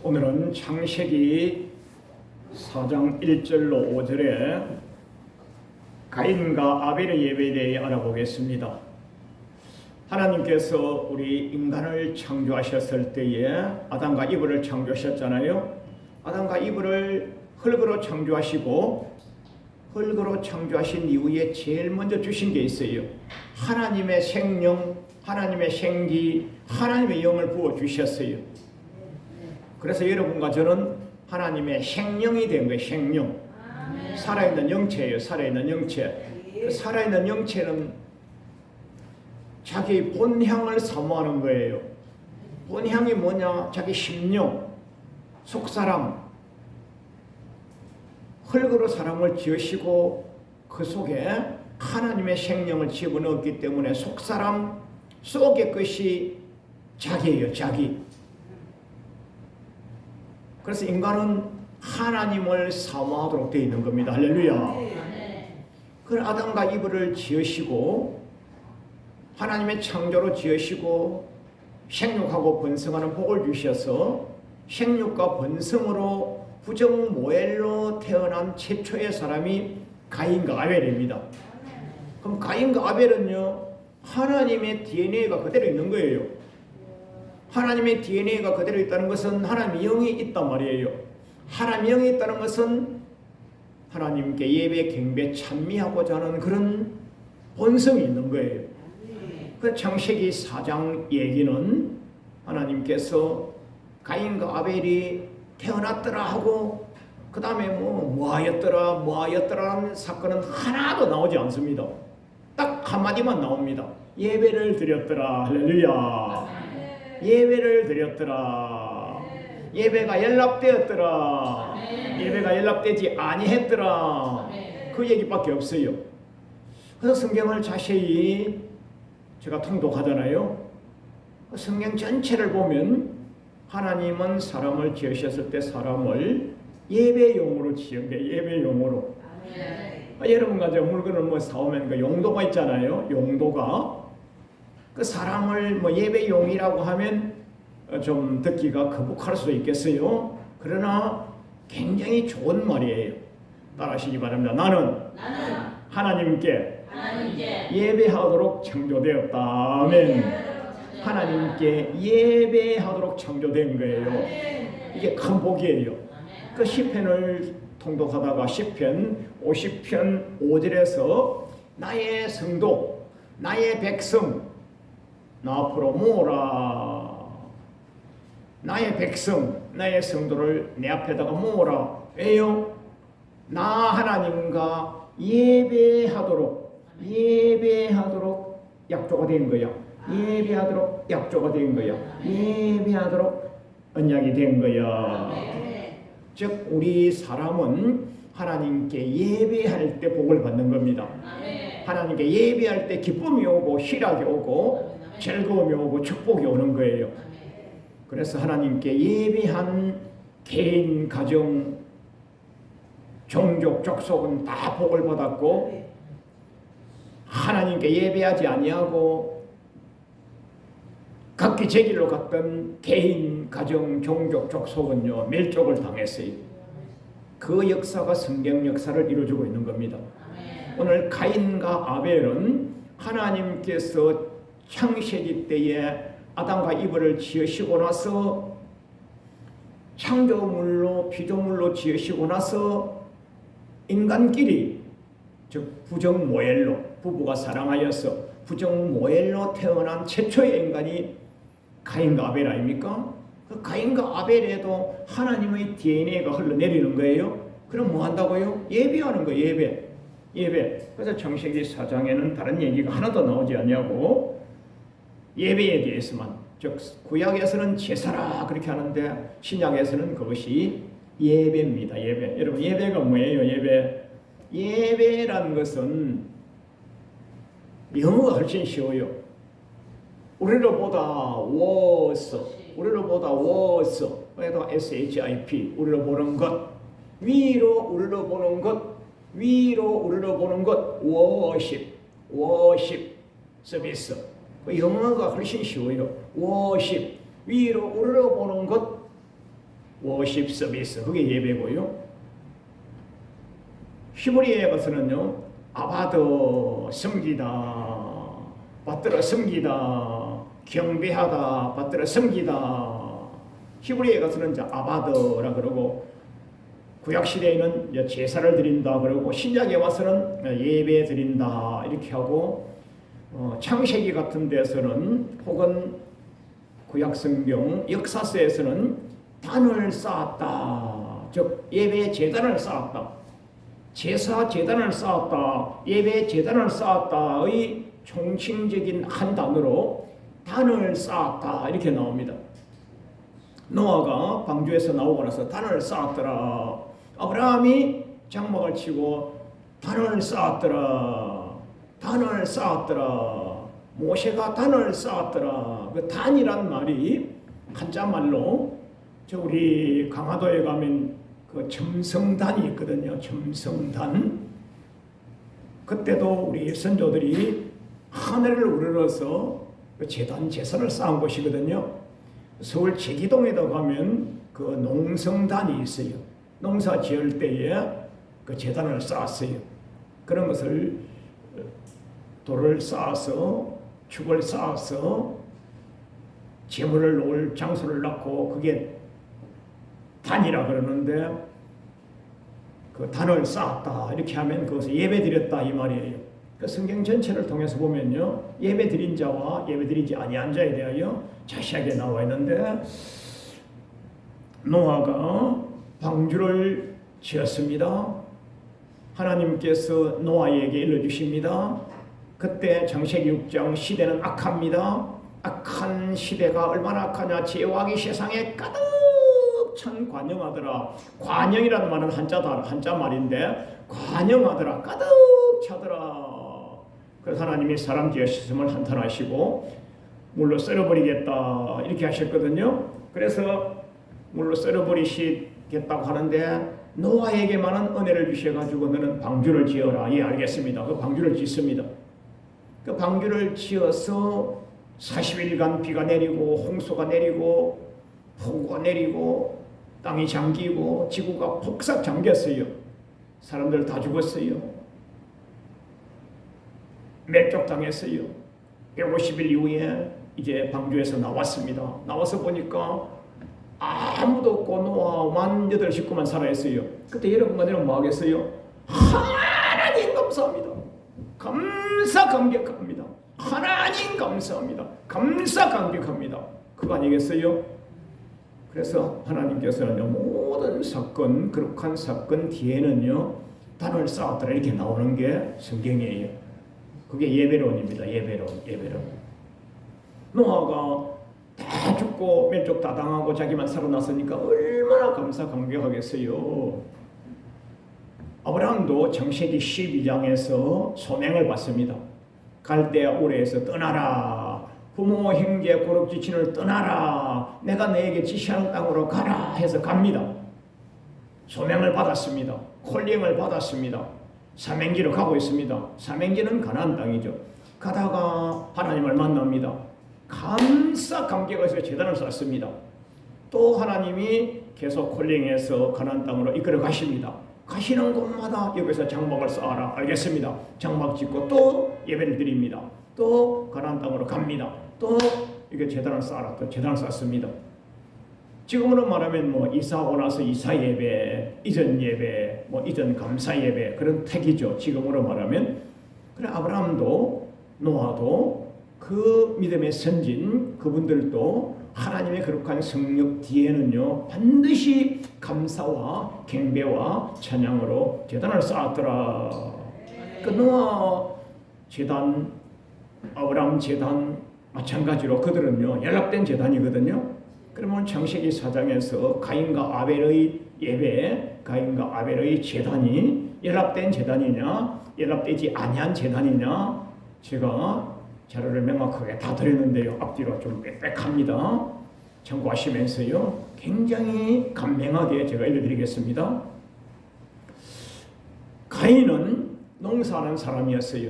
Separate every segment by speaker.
Speaker 1: 오늘은 창세기 4장 1절로 5절에 가인과 아벨의 예배에 대해 알아보겠습니다. 하나님께서 우리 인간을 창조하셨을 때에 아담과 이브를 창조하셨잖아요. 아담과 이브를 흙으로 창조하시고 흙으로 창조하신 이후에 제일 먼저 주신 게 있어요. 하나님의 생명, 하나님의 생기, 하나님의 영을 부어주셨어요. 그래서 여러분과 저는 하나님의 생명이 된 거예요. 생명. 살아있는 영체예요. 살아있는 영체. 그 살아있는 영체는 자기 본향을 사모하는 거예요. 본향이 뭐냐? 자기 심령, 속사람. 흙으로 사람을 지으시고 그 속에 하나님의 생명을 집어넣었기 때문에 속사람 속의 것이 자기예요. 자기. 그래서 인간은 하나님을 사모하도록 되어 있는 겁니다. 할렐루야. 그 아담과 이브를 지으시고 하나님의 창조로 지으시고 생육하고 번성하는 복을 주셔서 생육과 번성으로 부정모엘로 태어난 최초의 사람이 가인과 아벨입니다. 그럼 가인과 아벨은요, 하나님의 DNA가 그대로 있는 거예요. 하나님의 DNA가 그대로 있다는 것은 하나님의 영이 있단 말이에요. 하나님의 영이 있다는 것은 하나님께 예배, 경배, 찬미하고자 하는 그런 본성이 있는 거예요. 그 창세기 4장 얘기는 하나님께서 가인과 아벨이 태어났더라 하고 그 다음에 뭐하였더라는 사건은 하나도 나오지 않습니다. 딱 한마디만 나옵니다. 예배를 드렸더라. 할렐루야. 예배를 드렸더라. 예배가 연락되었더라. 예배가 연락되지 아니했더라. 그 얘기밖에 없어요. 그래서 성경을 자세히 제가 통독하잖아요. 성경 전체를 보면 하나님은 사람을 지으셨을 때 사람을 예배용으로 지은 게 예배용으로. 여러분과 저 물건을 사오면 그 용도가 있잖아요. 용도가. 그 사람을 예배용이라고 하면 좀 듣기가 거북할 수도 있겠어요. 그러나 굉장히 좋은 말이에요. 따라하시기 바랍니다. 나는 하나님께 예배하도록 창조되었다. 아멘. 하나님께 예배하도록 창조된 거예요. 이게 큰 복이에요. 그 시편을 통독하다가 시편 50편 5절에서 나의 성도, 나의 백성, 나 앞으로 모으라. 나의 백성, 나의 성도를 내 앞에다가 모으라. 왜요? 나 하나님과 예배하도록 약조가 된 거야. 예배하도록 약조가 된 거야. 예배하도록 언약이 된 거야. 즉 우리 사람은 하나님께 예배할 때 복을 받는 겁니다. 하나님께 예배할 때 기쁨이 오고 희락이 오고 즐거움이 오고 축복이 오는 거예요. 그래서 하나님께 예배한 개인, 가정, 종족, 족속은 다 복을 받았고 하나님께 예배하지 아니하고 각기 제 길로 갔던 개인, 가정, 종족, 족속은요 멸족을 당했어요. 그 역사가 성경 역사를 이루어주고 있는 겁니다. 오늘 가인과 아벨은 하나님께서 창세기 때에 아담과 이브를 지으시고 나서 창조물로 피조물로 지으시고 나서 인간끼리 즉 부정모엘로 부부가 사랑하여서 부정모엘로 태어난 최초의 인간이 가인과 아벨 아닙니까? 그 가인과 아벨에도 하나님의 DNA가 흘러내리는 거예요. 그럼 뭐 한다고요? 예배하는 거예요. 예배. 그래서 창세기 4장에는 다른 얘기가 하나도 나오지 않냐고 예배에 대해서만, 즉 구약에서는 제사라 그렇게 하는데 신약에서는 그것이 예배입니다. 예배. 여러분 예배가 뭐예요? 예배라는 것은 영어가 훨씬 쉬워요. 우리로보다 그래도 SHIP 우리로 보는 것, 위로 우리로 보는 것, 워십 서비스. 영어가 훨씬 쉬워요. 워십 위로 우러러보는 것, 워십 서비스, 그게 예배고요. 히브리어에 가서는요, 아바드, 섬기다, 받들어 섬기다, 경배하다, 받들어 섬기다. 히브리어에 가서는 이제 아바드라 그러고, 구약시대에는 이제 제사를 드린다 그러고, 신약에 와서는 예배 드린다 이렇게 하고, 창세기 같은 데서는 혹은 구약성경 역사서에서는 단을 쌓았다, 즉 예배 제단을 쌓았다, 제사 제단을 쌓았다, 예배 제단을 쌓았다의 총칭적인 한 단어로 단을 쌓았다 이렇게 나옵니다. 노아가 방주에서 나오고 나서 단을 쌓았더라. 아브라함이 장막을 치고 단을 쌓았더라. 단을 쌓았더라. 모세가 단을 쌓았더라. 그 단이란 말이 한자말로 저 우리 강화도에 가면 그 점성단이 있거든요. 점성단. 그때도 우리 선조들이 하늘을 우러러서 그 제단 제사를 쌓은 곳이거든요. 서울 제기동에도 가면 그 농성단이 있어요. 농사 지을 때에 그 제단을 쌓았어요. 그런 것을 돌을 쌓아서 축을 쌓아서 재물을 놓을 장소를 낳고 그게 단이라 그러는데 그 단을 쌓았다 이렇게 하면 그것을 예배 드렸다 이 말이에요. 그 성경 전체를 통해서 보면요, 예배 드린 자와 예배 드리지 아니한 자에 대하여 자세하게 나와 있는데, 노아가 방주를 지었습니다. 하나님께서 노아에게 일러주십니다. 그때 창세기 6장 시대는 악합니다. 악한 시대가 얼마나 악하냐, 제왕이 세상에 가득 찬 관영하더라. 관영이라는 말은 한자 말인데 관영하더라, 가득 차더라. 그래서 하나님이 사람 지으심을 한탄하시고 물로 썰어버리겠다 이렇게 하셨거든요. 그래서 물로 썰어버리시겠다고 하는데 노아에게만은 은혜를 주셔가지고 너는 방주를 지어라. 예, 알겠습니다. 그 방주를 짓습니다. 그 방주를 지어서 40일간 비가 내리고 홍수가 내리고 폭우가 내리고 땅이 잠기고 지구가 폭삭 잠겼어요. 사람들 다 죽었어요. 멸족당했어요. 150일 이후에 이제 방주에서 나왔습니다. 나와서 보니까 아무도 없고 노아만 8 식구만 살아있어요. 그때 여러분과 내가 뭐 하겠어요? 하나님 감사합니다. 감사 감격합니다. 하나님 감사합니다. 감사 감격합니다. 그거 아니겠어요? 그래서 하나님께서는요, 모든 사건, 거룩한 사건 뒤에는요 단을 쌓았더라 이렇게 나오는 게 성경이에요. 그게 예배론입니다. 예배론. 노아가 다 죽고 멸족 다 당하고 자기만 살아났으니까 얼마나 감사 감격하겠어요. 아브라함도 창세기 12장에서 소명을 받습니다. 갈대아 우르에서 떠나라. 부모 형제 고륙 지친을 떠나라. 내가 너에게 지시하는 땅으로 가라 해서 갑니다. 소명을 받았습니다. 콜링을 받았습니다. 사명지로 가고 있습니다. 사명지는 가나안 땅이죠. 가다가 하나님을 만납니다. 감사 감격해서 제단을 쌓습니다. 또 하나님이 계속 콜링해서 가나안 땅으로 이끌어 가십니다. 가시는 곳마다 여기서 장막을 쌓아라. 알겠습니다. 장막 짓고 또 예배를 드립니다. 또 가나안 땅으로 갑니다. 또 이게 제단을 쌓아라. 또 제단을 쌓습니다. 지금으로 말하면 뭐 이사하고 나서 이사 예배, 이전 예배, 뭐 이전 감사 예배 그런 택이죠. 지금으로 말하면. 그래 아브라함도 노아도 그 믿음의 선진 그분들도 하나님의 거룩한 성령 뒤에는요 반드시 감사와 경배와 찬양으로 제단을 쌓았더라. 그 노아 제단, 아브라함 제단 마찬가지로 그들은요 연락된 제단이거든요. 그러면 창세기 4장에서 가인과 아벨의 예배, 가인과 아벨의 제단이 연락된 제단이냐, 연락되지 아니한 제단이냐, 제가 자료를 명확하게 다 드렸는데요. 앞뒤로 좀 빽빽합니다. 참고하시면서요. 굉장히 간명하게 제가 알려드리겠습니다. 가인은 농사하는 사람이었어요.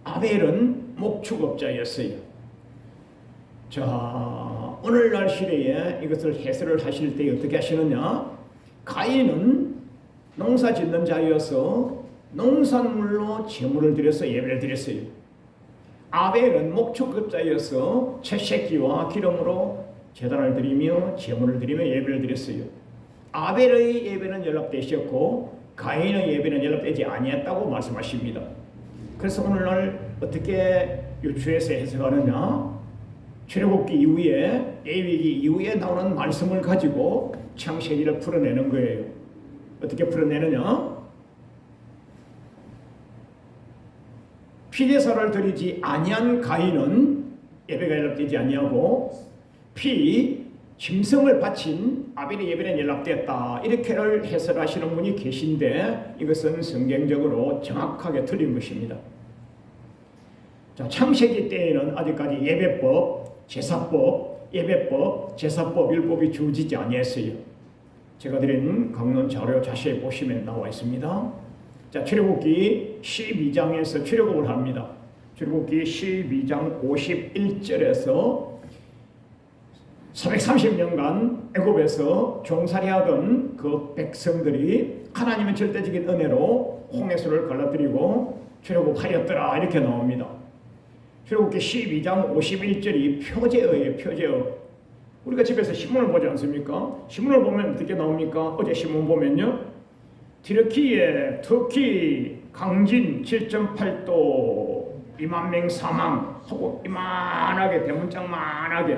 Speaker 1: 아벨은 목축업자였어요. 자, 오늘날 시대에 이것을 해설을 하실 때 어떻게 하시느냐? 가인은 농사 짓는 자여서 농산물로 제물을 드려서 예배를 드렸어요. 아벨은 목축급자여서 채새끼와 기름으로 제단을 드리며 제물을 드리며 예배를 드렸어요. 아벨의 예배는 연락되셨고 가인의 예배는 연락되지 아니했다고 말씀하십니다. 그래서 오늘날 어떻게 유추해서 해석하느냐? 출애굽기 이후에 레위기 이후에 나오는 말씀을 가지고 창세기를 풀어내는 거예요. 어떻게 풀어내느냐? 피제사를 드리지 아니한 가인은 예배가 연락되지 아니하고 짐승을 바친 아벨의 예배는 연락됐다. 이렇게를 해설하시는 분이 계신데 이것은 성경적으로 정확하게 틀린 것입니다. 자, 창세기 때에는 아직까지 예배법, 제사법, 예배법, 제사법, 율법이 주어지지 아니했어요. 제가 드린 강론 자료 자세히 보시면 나와 있습니다. 자, 출애굽기 12장에서 출애굽을 합니다. 출애굽기 12장 51절에서 430년간 애굽에서 종살이하던 그 백성들이 하나님의 절대적인 은혜로 홍해수를 갈라뜨리고 출애굽하였더라 이렇게 나옵니다. 출애굽기 12장 51절이 표제어예요. 표제어. 우리가 집에서 신문을 보지 않습니까? 신문을 보면 어떻게 나옵니까? 어제 신문 보면요, 튀르키예, 터키, 강진 7.8도 2만 명 사망 하고 이만하게 대문짝만하게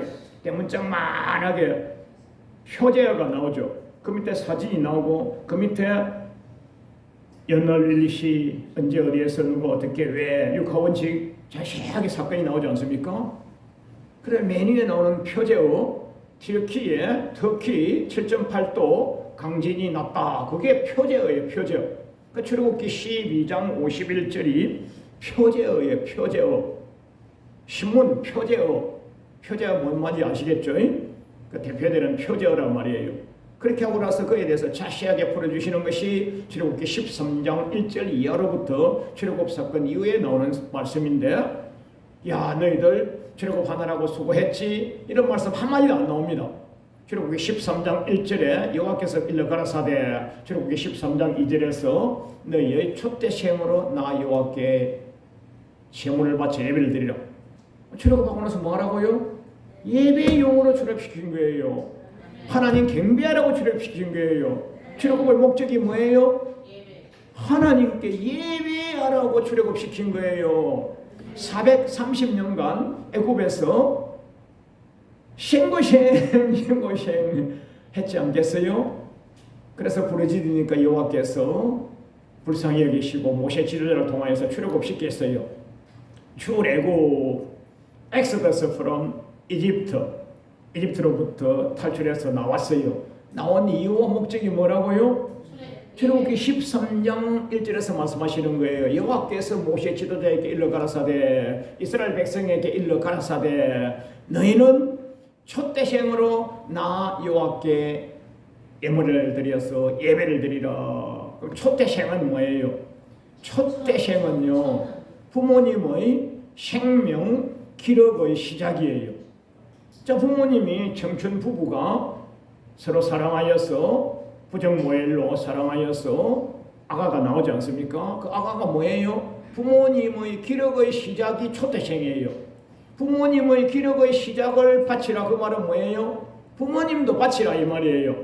Speaker 1: 표제어가 나오죠. 그 밑에 사진이 나오고 그 밑에 연월 일시 언제 어디에서 누가 어떻게 왜 육하원칙 자세하게 사건이 나오지 않습니까? 그래 맨 위에 나오는 표제어 튀르키예, 터키 7.8도 강진이 났다. 그게 표제어예요. 표제어. 그 출애굽기 12장 51절이 표제어예요. 표제어. 신문 표제어. 표제어 뭔 말인지 아시겠죠? 그 대표되는 표제어란 말이에요. 그렇게 하고 나서 그에 대해서 자세하게 풀어주시는 것이 출애굽기 13장 1절 이하로부터 출애굽 사건 이후에 나오는 말씀인데, 야 너희들 출애굽하느라고 수고했지, 이런 말씀 한마디도 안 나옵니다. 출애굽기 13장 1절에 여호와께서 일러 가라사대, 출애굽기 13장 2절에서 너희의 촛대생으로 나 여호와께 제물을 바쳐 예배를 드리라. 출애굽하고 나서 뭐 하라고요? 예배용으로 출애굽시킨 거예요. 하나님 경배하라고 출애굽시킨 거예요. 출애굽의 목적이 뭐예요? 하나님께 예배하라고 출애굽시킨 거예요. 430년간 애굽에서 생고생 했지 않겠어요? 그래서 부르짖으니까 여호와께서 불쌍히 여기시고 모세 지도자를 통하여서 출애굽시켰어요. 출애굽, 엑소더스 from 이집트로부터 탈출해서 나왔어요. 나온 이유와 목적이 뭐라고요? 출애굽기 13장 1절에서 말씀하시는 거예요. 여호와께서 모세 지도자에게 일러 가라사대, 이스라엘 백성에게 일러 가라사대, 너희는 촛대생으로 나 여호와께 예물을 드려서 예배를 드리라. 그럼 촛대생은 뭐예요? 촛대생은요, 부모님의 생명 기록의 시작이에요. 자, 부모님이 청춘 부부가 서로 사랑하여서 부정모엘로 사랑하여서 아가가 나오지 않습니까? 그 아가가 뭐예요? 부모님의 기록의 시작이 촛대생이에요. 부모님의 기록의 시작을 바치라, 그 말은 뭐예요? 부모님도 바치라 이 말이에요.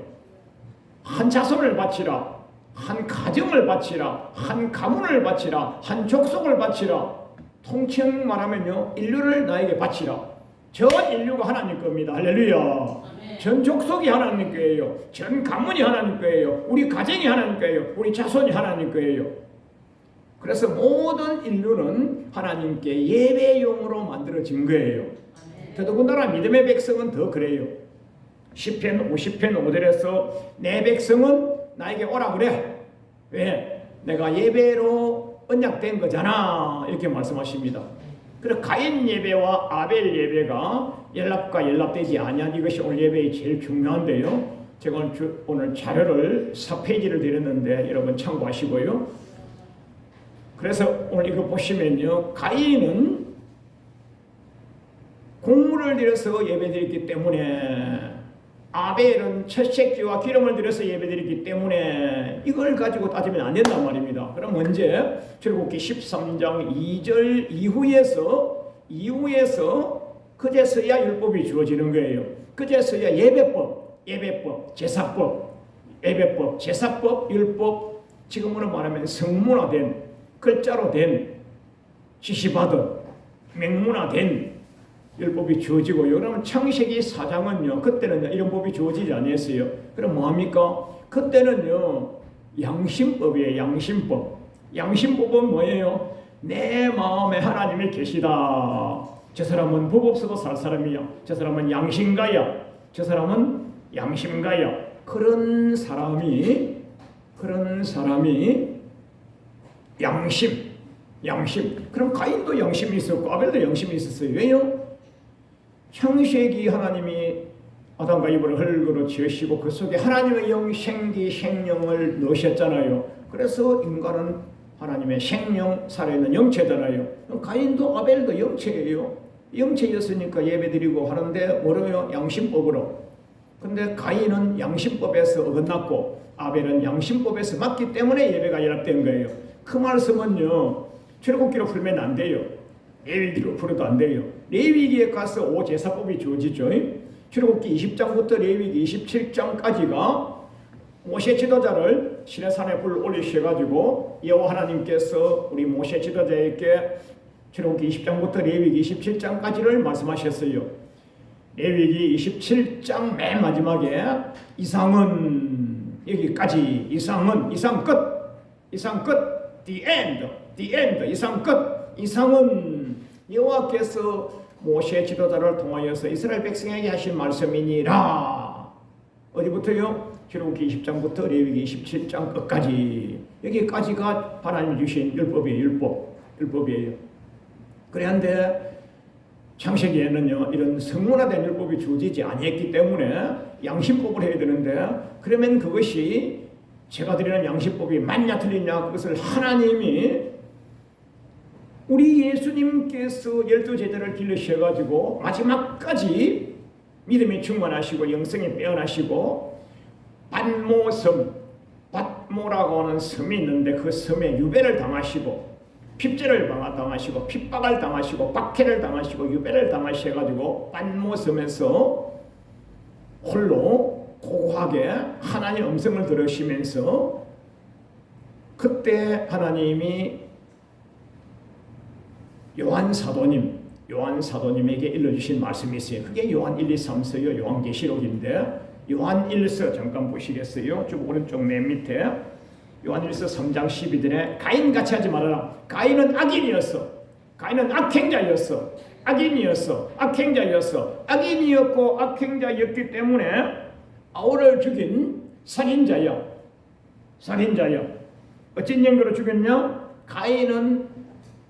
Speaker 1: 한 자손을 바치라, 한 가정을 바치라, 한 가문을 바치라, 한 족속을 바치라. 통칭 말하면요, 인류를 나에게 바치라. 전 인류가 하나님 겁니다. 할렐루야. 전 족속이 하나님 거예요. 전 가문이 하나님 거예요. 우리 가정이 하나님 거예요. 우리 자손이 하나님 거예요. 그래서 모든 인류는 하나님께 예배용으로 만들어진 거예요. 더더군다나 믿음의 백성은 더 그래요. 시편 50편 5절에서 내 백성은 나에게 오라 그래. 왜? 내가 예배로 언약된 거잖아. 이렇게 말씀하십니다. 그래서 가인 예배와 아벨 예배가 연락과 연락되지 아니한 이것이 오늘 예배의 제일 중요한데요. 제가 오늘 자료를 4페이지를 드렸는데 여러분 참고하시고요. 그래서 오늘 이거 보시면요, 가인은 곡물 불을 들여서 예배드렸기 때문에, 아벨은 첫 새끼와 기름을 들여서 예배드렸기 때문에 이걸 가지고 따지면 안 된단 말입니다. 그럼 언제? 출애굽기 13장 2절 이후에서 그제서야 율법이 주어지는 거예요. 그제서야 예배법, 제사법, 예배법, 제사법, 율법, 지금으로 말하면 성문화된, 글자로 된, 지시받은, 맹문화된 율법이 주어지고요. 그러면 창세기 4장은요, 그때는 이런 법이 주어지지 않았어요. 그럼 뭐합니까? 그때는요, 양심법이에요. 양심법은 뭐예요? 내 마음에 하나님이 계시다. 저 사람은 법 없어도 살 사람이야. 저 사람은 양심가야. 저 사람은 양심가야. 그런 사람이 양심. 그럼 가인도 양심이 있었고 아벨도 양심이 있었어요. 왜요? 창세기 하나님이 아담과 이브를 흙으로 지으시고 그 속에 하나님의 영, 생기, 생명을 넣으셨잖아요. 그래서 인간은 하나님의 생명, 살아있는 영체잖아요. 가인도 아벨도 영체예요. 영체였으니까 예배드리고 하는데 뭐로요? 양심법으로. 근데 가인은 양심법에서 어긋났고 아벨은 양심법에서 맞기 때문에 예배가 연합된 거예요. 그 말씀은요, 출애굽기로 풀면 안 돼요. 레위기로 풀어도 안 돼요. 레위기에 가서 오제사법이 주어지죠. 출애굽기 20장부터 레위기 27장까지가 모세 지도자를 시내산에 불 올리셔가지고 여호와 하나님께서 우리 모세 지도자에게 출애굽기 20장부터 레위기 27장까지를 말씀하셨어요. 레위기 27장 맨 마지막에 이상은 여기까지, 이상 끝, the end, 이상 끝. 이상은 여호와께서 모세 지도자를 통하여서 이스라엘 백성에게 하신 말씀이니라. 어디부터요? 출애굽기 20장부터 레위기 27장 끝까지. 여기까지가 하나님이 주신 율법이에요. 그런데 창세기에는요, 이런 성문화된 율법이 주어지지 아니했기 때문에 양심법을 해야 되는데, 그러면 그것이 제가 드리는 양심법이 맞냐 틀리냐, 그것을 하나님이 우리 예수님께서 12제자를 길러셔가지고 마지막까지 믿음이 충만하시고 영성이 빼어나시고 밧모라고 하는 섬이 있는데 그 섬에 유배를 당하시고 핍제를 당하시고 핍박을 당하시고 박해를 당하시고 유배를 당하셔가지고 밧모섬에서 홀로 고고하게 하나님의 음성을 들으시면서 그때 하나님이 요한 사도님에게 일러주신 말씀이 있어요. 그게 요한 1, 2, 3서요. 요한계시록인데 요한 1서 잠깐 보시겠어요? 쭉 오른쪽 맨 밑에 요한 1서 3장 12절에 가인같이 하지 말아라. 가인은 악인이었어. 가인은 악행자였어. 악인이었고 악행자였기 때문에 아울을 죽인 살인자야. 어쩐 연고로 죽였냐? 가인은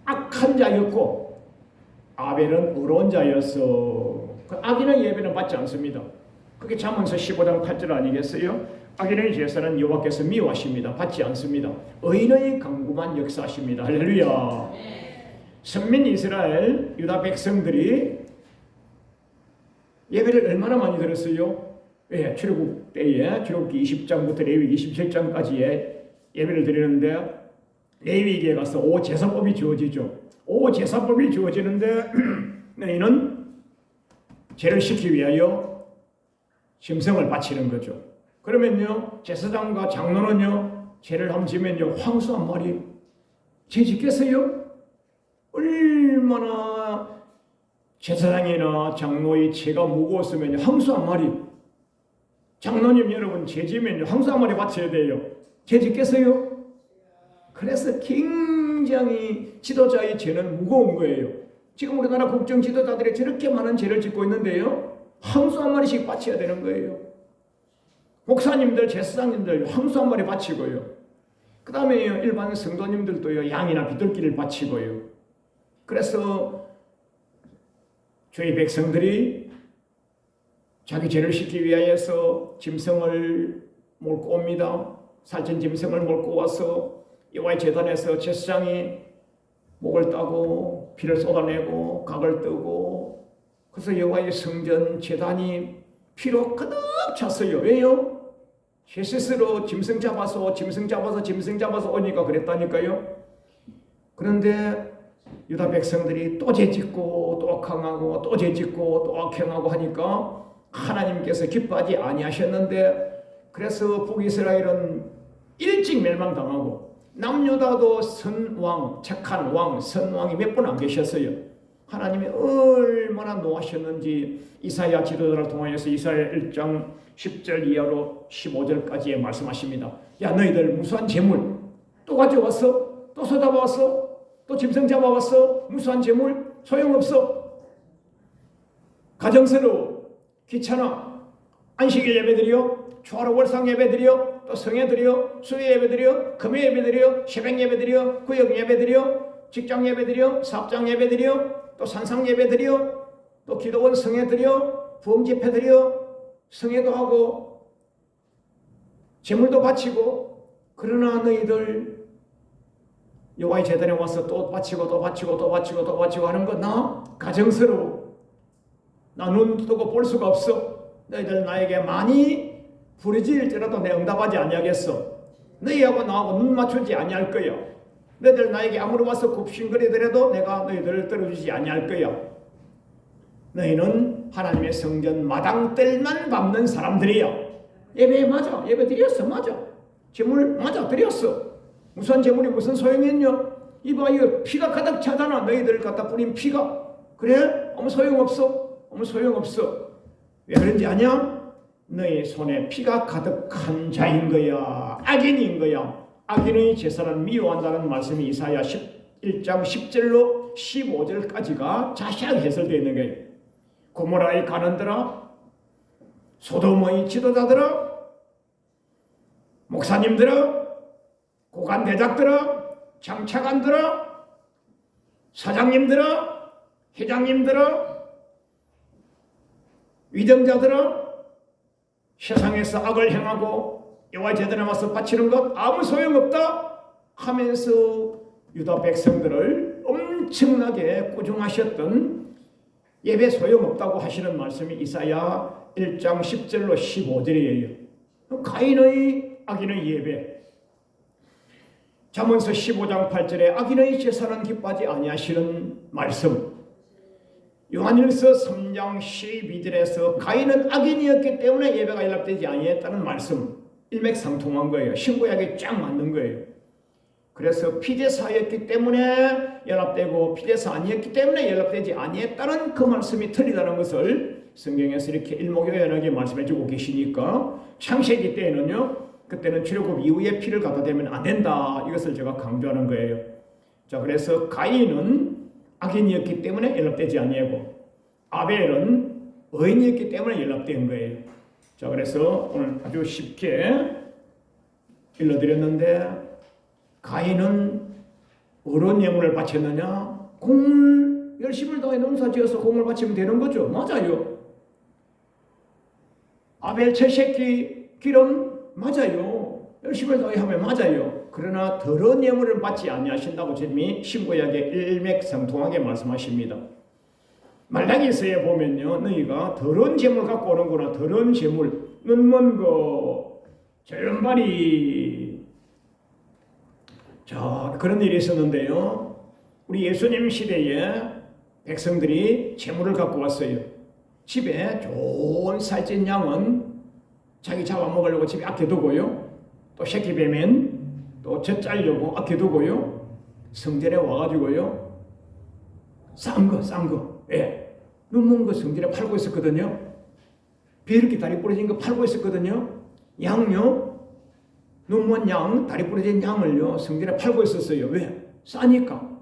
Speaker 1: 악한 자였고 아벨은 의로운 자였어. 그 악인의 예배는 받지 않습니다. 그게 잠언서 15장 8절 아니겠어요? 악인의 제사는 여호와께서 미워하십니다. 받지 않습니다. 의인의 강구만 역사하십니다. 할렐루야. 선민 이스라엘 유다 백성들이 예배를 얼마나 많이 들었어요? 출애굽 때에 출애굽기 20장부터 레위기 27장까지의 예배를 드리는데 레위기에 가서 오제사법이 주어지죠. 오제사법이 주어지는데 너희는 죄를 씻기 위하여 짐승을 바치는 거죠. 그러면요, 제사장과 장로는요, 죄를 한번 지면요, 황소 한 마리 죄 짓겠어요? 얼마나 제사장이나 장로의 죄가 무거웠으면 황소 한 마리, 장로님 여러분 죄 지면요, 황소 한 마리 바쳐야 돼요. 죄 짓겠어요? 그래서 굉장히 지도자의 죄는 무거운 거예요. 지금 우리나라 국정 지도자들이 저렇게 많은 죄를 짓고 있는데요, 황소 한 마리씩 바쳐야 되는 거예요. 목사님들, 제사장님들 황소 한 마리 바치고요. 그 다음에 일반 성도님들도요, 양이나 비둘기를 바치고요. 그래서 저희 백성들이 자기 죄를 씻기 위하여서 짐승을 몰고 옵니다. 살찐 짐승을 몰고 와서 여호와의 제단에서 제사장이 목을 따고 피를 쏟아내고 각을 뜨고 그래서 여호와의 성전 제단이 피로 가득 찼어요. 왜요? 셋셋으로 짐승 잡아서 오니까 그랬다니까요. 그런데 유다 백성들이 또 죄짓고 또 악행하고 또 죄짓고 또 악행하고 하니까 하나님께서 기뻐하지 아니하셨는데, 그래서 북이스라엘은 일찍 멸망당하고 남유다도 선왕, 착한 왕, 선왕이 몇 분 안 계셨어요. 하나님이 얼마나 노하셨는지 이사야 지도자를 통하여서 이사야 1장 10절 이하로 15절까지 말씀하십니다. 야, 너희들 무수한 재물 또 가져왔어? 또 쏟아부었어? 또 짐승 잡아왔어? 무수한 재물 소용없어. 가정스러워, 귀찮아. 안식일 예배드려, 초하루 월상 예배드려, 또 성예드려, 수요 예배드려, 금요 예배드려, 새벽 예배드려, 구역 예배드려, 직장 예배드려, 사업장 예배드려, 또 산상 예배드려, 또 기도원 성예드려, 부흥 집회드려, 성예도 하고 제물도 바치고. 그러나 너희들 여호와의 제단에 와서 또 바치고 하는 거 나 가정스러워. 나 눈 뜨고 볼 수가 없어. 너희들 나에게 많이 부르짖을지라도 내 응답하지 아니하겠어. 너희하고 나하고 눈 맞추지 아니할 거야. 너희들 나에게 아무리 와서 굽신거리더라도 내가 너희들을 들어주지 아니할 거야. 너희는 하나님의 성전 마당들만 밟는 사람들이야. 예배 맞아, 예배 드렸어, 맞아. 제물 맞아, 드렸어. 무슨 제물이 무슨 소용있냐? 이봐, 이거 피가 가득 차잖아. 너희들 갖다 뿌린 피가. 그래? 아무 소용없어. 아무 소용없어. 왜 그런지 아냐? 너희 손에 피가 가득한 자인 거야. 악인인 거야. 악인의 제사를 미워한다는 말씀이 이사야 1장 10절로 15절까지가 자세하게 해설되어 있는 거예요. 고모라의 가는들아, 소돔의 지도자들아, 목사님들아, 고관 대작들아, 장차관들아, 사장님들아, 회장님들아, 위정자들아, 세상에서 악을 행하고 여호와의 제단에 와서 바치는 것 아무 소용없다 하면서 유다 백성들을 엄청나게 꾸중하셨던, 예배 소용없다고 하시는 말씀이 이사야 1장 10절로 15절이에요. 가인의 악인의 예배. 잠언서 15장 8절에 악인의 제사는 기뻐하지 아니하시는 말씀. 요한일서 3장 12절에서 가인은 악인이었기 때문에 예배가 연락되지 아니했다는 말씀. 일맥상통한 거예요. 신구약에 쫙 맞는 거예요. 그래서 피제사였기 때문에 연락되고 피제사 아니었기 때문에 연락되지 아니했다는 그 말씀이 틀리다는 것을 성경에서 이렇게 일목요연하게 말씀해주고 계시니까, 창세기 때는요, 그때는 출애굽 이후에 피를 갖다 대면 안 된다, 이것을 제가 강조하는 거예요. 자, 그래서 가인은 악인이었기 때문에 연락되지 아니하고 아벨은 의인이었기 때문에 연락된 거예요. 자, 그래서 오늘 아주 쉽게 일러드렸는데, 가인은 어떤 예물을 바쳤느냐? 공을 열심을 다해 농사지어서 공을 바치면 되는 거죠. 맞아요. 아벨 채새끼 기름 맞아요. 열심을 다해 하면 맞아요. 그러나 더러운 예물을 받지 아니하신다고 주님이 신구약에 일맥상통하게 말씀하십니다. 말라기서에 보면요, 너희가 더러운 재물 갖고 오는구나. 더러운 재물, 눈먼 거, 절름발이. 자, 그런 일이 있었는데요, 우리 예수님 시대에 백성들이 재물을 갖고 왔어요. 집에 좋은 살찐 양은 자기 잡아먹으려고 집에 아껴두고요, 또 새끼 뵈면 또 젖 짜려고 아껴두고요, 성전에 와가지고요, 싼 거, 예, 눈먼 거 성전에 팔고 있었거든요. 비둘기 다리 부러진 거 팔고 있었거든요. 양요, 눈먼 양, 다리 부러진 양을요, 성전에 팔고 있었어요. 왜? 싸니까.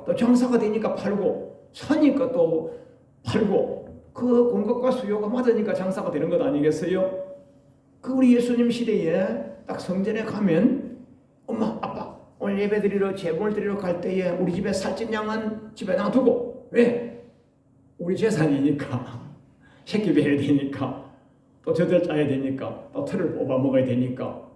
Speaker 1: 또 장사가 되니까 팔고, 사니까 또 팔고, 그 공급과 수요가 맞으니까 장사가 되는 것 아니겠어요? 그 우리 예수님 시대에 딱 성전에 가면, 엄마, 아빠, 오늘 예배 드리러, 제물 드리러 갈 때에 우리 집에 살찐 양은 집에 놔두고. 왜? 우리 재산이니까. 새끼 베야 되니까. 또 젖을 짜야 되니까. 또 털을 뽑아 먹어야 되니까.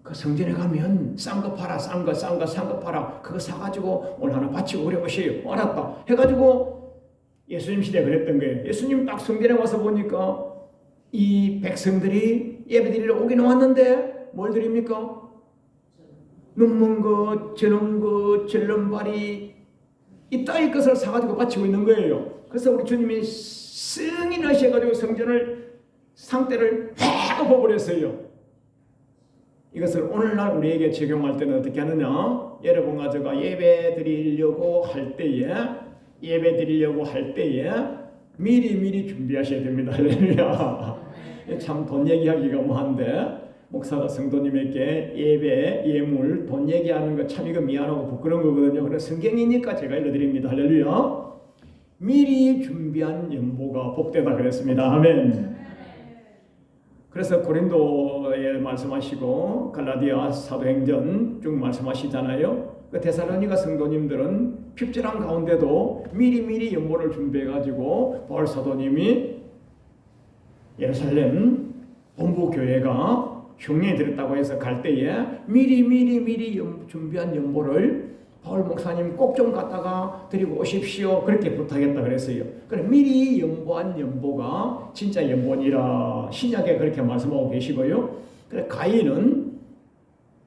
Speaker 1: 그 성전에 가면 싼 거 팔아, 싼 거 팔아. 그거 사가지고 오늘 하나 바치고 그래 보세요. 알았다 해가지고 예수님 시대에 그랬던 거예요. 예수님 딱 성전에 와서 보니까 이 백성들이 예배드리러 오긴 왔는데 뭘 드립니까? 눈먼 것, 저런 것, 절름발이 이따위 것을 사가지고 바치고 있는 거예요. 그래서 우리 주님이 승이 나셔가지고 성전을 상대를 확 엎어버렸어요. 이것을 오늘날 우리에게 적용할 때는 어떻게 하느냐? 여러분 가져가 예배 드리려고 할 때에 미리 준비하셔야 됩니다. 할렐루야. 참 돈 얘기하기가 뭐한데 목사가 성도님에게 예배, 예물, 돈 얘기하는 거 참 이거 미안하고 부끄러운 거거든요. 그래서 성경이니까 제가 일러드립니다. 할렐루야. 미리 준비한 연보가 복되다 그랬습니다. 아멘. 그래서 고린도에 말씀하시고 갈라디아 사도행전 쭉 말씀하시잖아요. 그 데살로니가 성도님들은 핍절한 가운데도 미리 연보를 준비해가지고 바울 사도님이 예루살렘 본부 교회가 흉년이 들었다고 해서 갈 때에 미리 준비한 연보를 바울 목사님 꼭 좀 갖다가 드리고 오십시오. 그렇게 부탁했다 그랬어요. 그래 미리 연보한 연보가 진짜 연보니라 신약에 그렇게 말씀하고 계시고요. 그래 가인은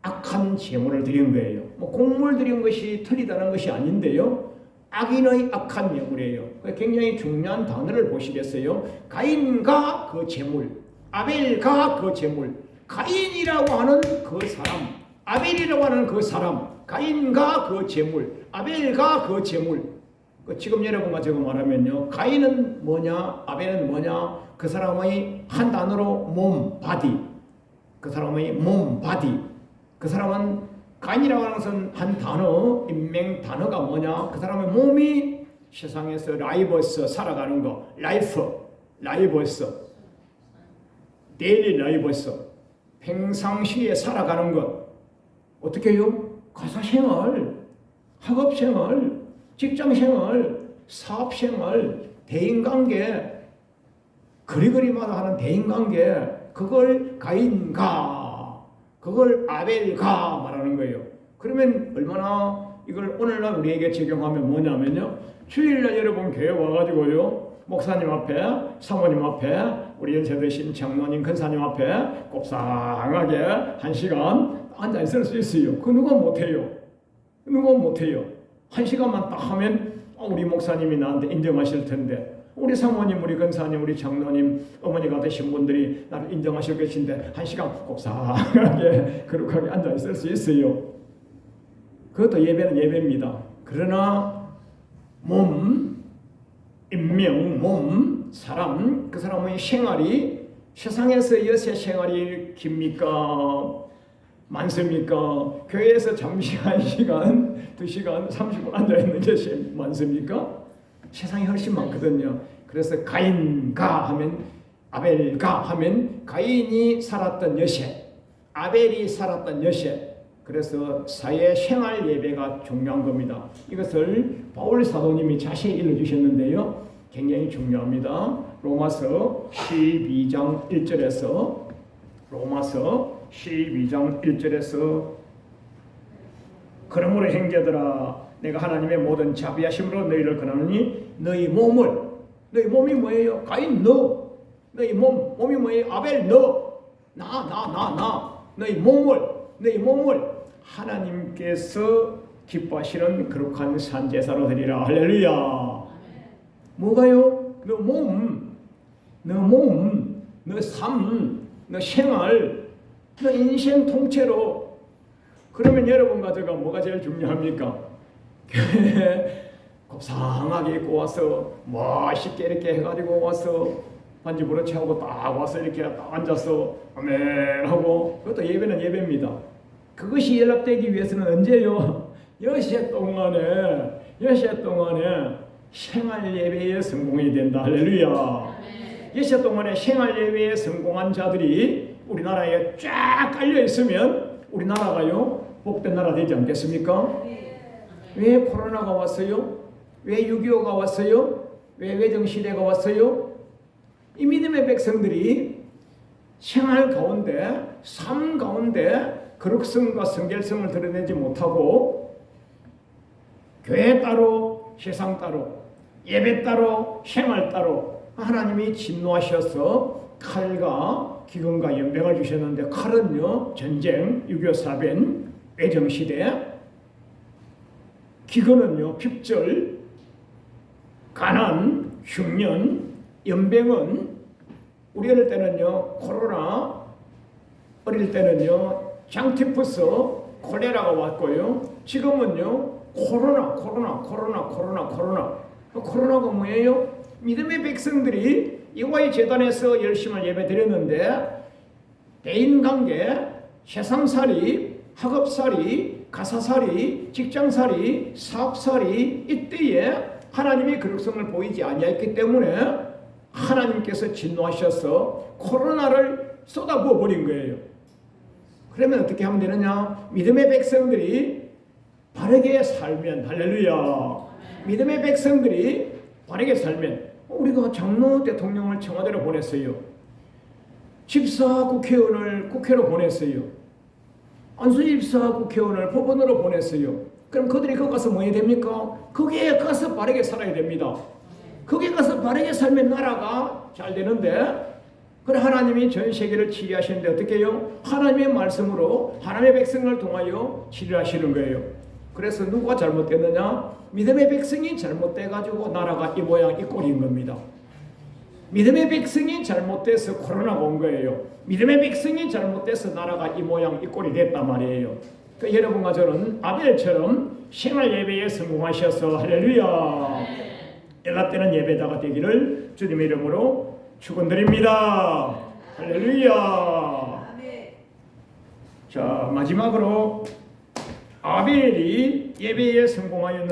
Speaker 1: 악한 제물을 드린 거예요. 뭐 곡물 드린 것이 틀리다는 것이 아닌데요. 악인의 악한 예물이에요. 굉장히 중요한 단어를 보시겠어요? 가인과 그 제물, 아벨과 그 제물, 가인이라고 하는 그 사람, 아벨이라고 하는 그 사람, 가인과 그 제물, 아벨과 그 제물. 지금 여러분과 제가 말하면요, 가인은 뭐냐, 아벨은 뭐냐? 그 사람의 한 단어로 몸, 바디. 그 사람의 몸, 바디. 그 사람은 가인이라고 하는 것은 한 단어, 인명 단어가 뭐냐? 그 사람의 몸이 세상에서 라이브에서 살아가는 거, 라이브에서, 데일리 라이브에서 평상시에 살아가는 것. 어떻게 해요? 가사생활, 학업생활, 직장생활, 사업생활, 대인관계, 그리마다 하는 대인관계, 그걸 가인가, 그걸 아벨가 말하는 거예요. 그러면 얼마나 이걸 오늘날 우리에게 적용하면 뭐냐면요, 주일날 여러분 교회 와가지고요, 목사님 앞에, 사모님 앞에, 우리 연세 드신 장로님, 근사님 앞에 곱상하게 1시간 앉아 있을 수 있어요. 그 누가 못해요? 1시간만 딱 하면 우리 목사님이 나한테 인정하실 텐데, 우리 사모님, 우리 근사님, 우리 장로님, 어머니가 되신 분들이 나를 인정하실 것인데 1시간 곱상하게 거룩하게 앉아 있을 수 있어요. 그것도 예배는 예배입니다. 그러나 몸, 인명, 몸, 사람, 그 사람의 생활이 세상에서 여세 생활이 깁니까? 많습니까? 교회에서 잠시 1시간, 2시간, 30분 앉아있는 것이 많습니까? 세상이 훨씬 많거든요. 그래서 가인가 하면, 아벨가 하면 가인이 살았던 여세, 아벨이 살았던 여세. 그래서 사회생활 예배가 중요한 겁니다. 이것을 바울 사도님이 자세히 일러주셨는데요, 굉장히 중요합니다. 로마서 12장 1절에서 그러므로 형제들아, 내가 하나님의 모든 자비하심으로 너희를 권하노니 너희 몸이 뭐예요? 가인 너희 몸이 뭐예요? 아벨 나 너희 몸을 하나님께서 기뻐하시는 거룩한 산제사로 드리라. 할렐루야. 뭐가요? 너 몸, 너 삶, 너 생활, 너 인생 통째로. 그러면 여러분 가져가 뭐가 제일 중요합니까? 곱상하게 입고 와서 멋있게 이렇게 해가지고 와서 반지 부러치 하고 딱 와서 이렇게 딱 앉아서 아멘 하고, 그것도 예배는 예배입니다. 그것이 연락되기 위해서는 언제요? 여세 동안에 생활 예배에 성공해야 된다. 할렐루야. 여세 동안에 생활 예배에 성공한 자들이 우리나라에 쫙 깔려 있으면 우리나라가요 복된 나라 되지 않겠습니까? 왜 코로나가 왔어요? 왜 6.25가 왔어요? 왜 외정시대가 왔어요? 이 믿음의 백성들이 생활 가운데, 삶 가운데 거룩성과 성결성을 드러내지 못하고 교회 따로, 세상 따로, 예배 따로 생활 따로 하나님이 진노하셔서 칼과 기근과 연병을 주셨는데 칼은요 전쟁 6.25 사변 애정시대, 기근은요 핍절, 가난, 흉년, 연병은 우리 어릴 때는요 코로나, 어릴 때는요 장티푸스, 콜레라가 왔고요. 지금은요 코로나가 뭐예요? 믿음의 백성들이 여호와의 제단에서 열심을 예배드렸는데 대인관계, 세상살이, 학업살이, 가사살이, 직장살이, 사업살이 이때에 하나님의 거룩성을 보이지 아니했기 때문에 하나님께서 진노하셔서 코로나를 쏟아부어 버린 거예요. 그러면 어떻게 하면 되느냐? 믿음의 백성들이 바르게 살면, 할렐루야, 믿음의 백성들이 바르게 살면, 우리가 장로 대통령을 청와대로 보냈어요. 집사 국회의원을 국회로 보냈어요. 안수지 집사 국회의원을 법원으로 보냈어요. 그럼 그들이 거기 가서 뭐 해야 됩니까? 거기에 가서 바르게 살아야 됩니다. 거기에 가서 바르게 살면 나라가 잘 되는데, 그래 하나님이 전 세계를 치리하시는데 어떻게 해요? 하나님의 말씀으로 하나님의 백성을 통하여 치리하시는 거예요. 그래서 누가 잘못됐느냐? 믿음의 백성이 잘못돼가지고 나라가 이 모양 이 꼴인 겁니다. 믿음의 백성이 잘못돼서 코로나가 온 거예요. 믿음의 백성이 잘못돼서 나라가 이 모양 이 꼴이 됐단 말이에요. 그 여러분과 저는 아벨처럼 생활 예배에 성공하셔서 할렐루야, 연락되는 예배자가 되기를 주님의 이름으로 축원드립니다. 할렐루야. 자, 마지막으로 아벨이 예배에 성공하였는